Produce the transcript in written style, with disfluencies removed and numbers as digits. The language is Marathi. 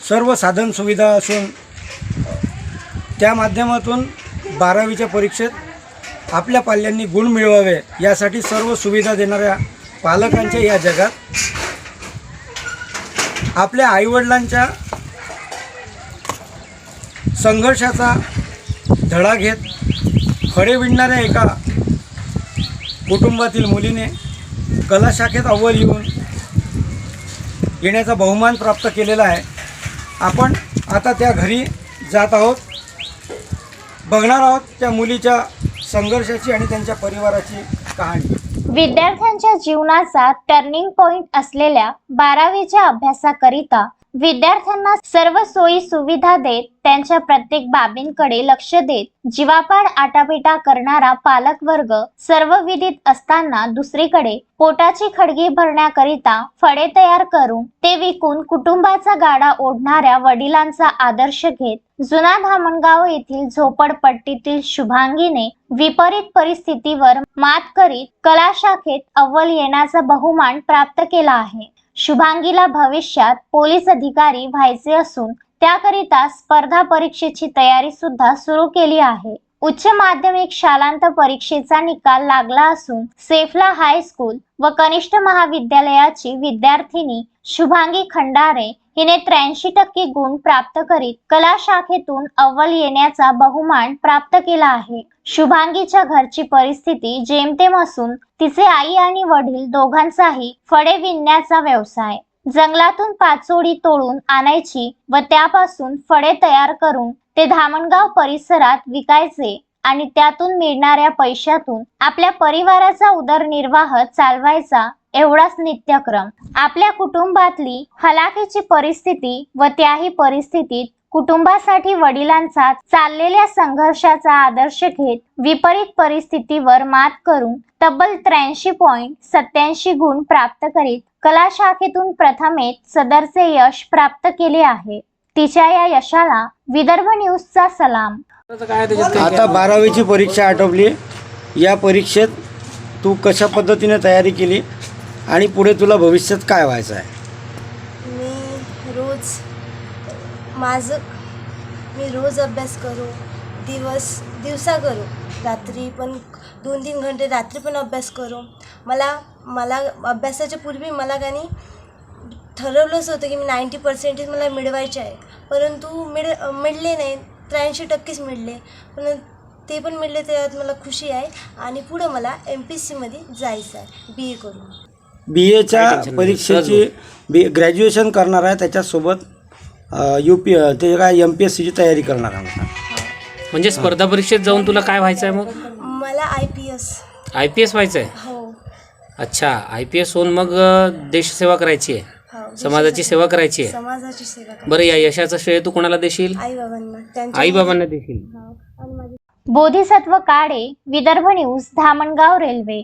सर्व साधन सुविधा असून त्या माध्यमातून 12वीच्या परीक्षेत आपल्या पाल्यांनी गुण मिळवावे यासाठी सर्व सुविधा देणाऱ्या पालकांच्या या जगात आपल्या आईवडिलांच्या संघर्षाचा धडा घेत फळे विणणाऱ्या एका कुटुंबातील मुलीने कला शाखेत अव्वल येण्याचा बहुमान प्राप्त केलेला आहे। आपण आता त्या घरी जात आहोत, बघणार आहोत त्या मुलीच्या संघर्षाची आणि त्यांच्या परिवाराची कहाणी। विद्यार्थ्यांच्या जीवनाचा टर्निंग पॉइंट असलेल्या 12वीच्या अभ्यासाकरिता विद्यार्थ्यांना सर्व सोयी सुविधा देत त्यांच्या प्रत्येक बाबींकडे लक्ष देत जीवापाड आटापिटा करणारा पालक वर्ग सर्व विदित असताना दुसरीकडे पोटाची खडगी भरण्याकरिता फळे तयार करून ते विकून कुटुंबाचा गाडा ओढणाऱ्या वडिलांचा आदर्श घेत जुना धामणगाव येथील झोपडपट्टीतील शुभांगीने विपरीत परिस्थितीवर मात करीत कला शाखेत अव्वल येण्याचा बहुमान प्राप्त केला आहे। शुभांगीला भविष्यात पोलीस अधिकारी व्हायचे असून त्याकरिता स्पर्धा परीक्षेची तयारी सुद्धा सुरू केली आहे। उच्च माध्यमिक शालांत परीक्षेचा निकाल लागला असून सेफला हायस्कूल व कनिष्ठ महाविद्यालयाची विद्यार्थिनी शुभांगी खंडारे हिने 83% गुण प्राप्त करीत कला शाखेतून अव्वल येण्याचा बहुमान प्राप्त केला आहे। शुभांगीच्या घरची परिस्थिती जेमतेम असून तिचे आई आणि वडील दोघांचाही फळे विणण्याचा व्यवसाय। जंगलातून पाचोडी तोडून आणायची व त्यापासून फळे तयार करून ते धामणगाव परिसरात विकायचे आणि त्यातून मिळणाऱ्या पैशातून आपल्या परिवाराचा उदरनिर्वाह चालवायचा एवढाच नित्यक्रम। आपल्या कुटुंबातली हलाखीची परिस्थिती व त्याही परिस्थितीत कुटुंबासाठी वडिलांचा चाललेल्या संघर्षाचा आदर्श घेत विपरीत परिस्थितीवर मात करून तब्बल 83.87 गुण प्राप्त करीत कला शाखेतून प्रथमेच सदरचे यश प्राप्त केले आहे। तिच्या या यशाला विदर्भ न्यूजचा सलाम। आता 12वीची परीक्षा आटोपली, या परीक्षेत तू कशा पद्धतीने तयारी केली आणि पुढे तुला भविष्यात काय व्हायचं आहे? मी रोज अभ्यास करू, दिवसा करू, रात्री पण 2-3 घंटे रात्री पण अभ्यास करू। मला अभ्यासाच्या पूर्वी मला काही ठरवलंच होतं की मी 90% मला मिळवायचे आहे, परंतु मिळले नाही, 83% मिळले, पण ते पण मिळले त्यात मला खुशी आहे आणि पुढं मला MPSC मध्ये जायचं आहे, BA करून। BAच्या परीक्षेची ग्रॅज्युएशन करणार आहे, त्याच्यासोबत ते काय MPSCची तयारी करणार आहे। म्हणजे स्पर्धा परीक्षेत जाऊन तुला काय व्हायचं आहे? मग मला IPS व्हायचं आहे। हो। अच्छा, IPS होऊन मग देशसेवा करायची आहे, समाजाची सेवा करायची आहे। समाजाची सेवा। बरं, या यशाचं श्रेय तू कोणाला देशील? आई-बाबांना देशील। बोधिसत्व काळे, विदर्भ न्यूज, धामणगाव रेल्वे।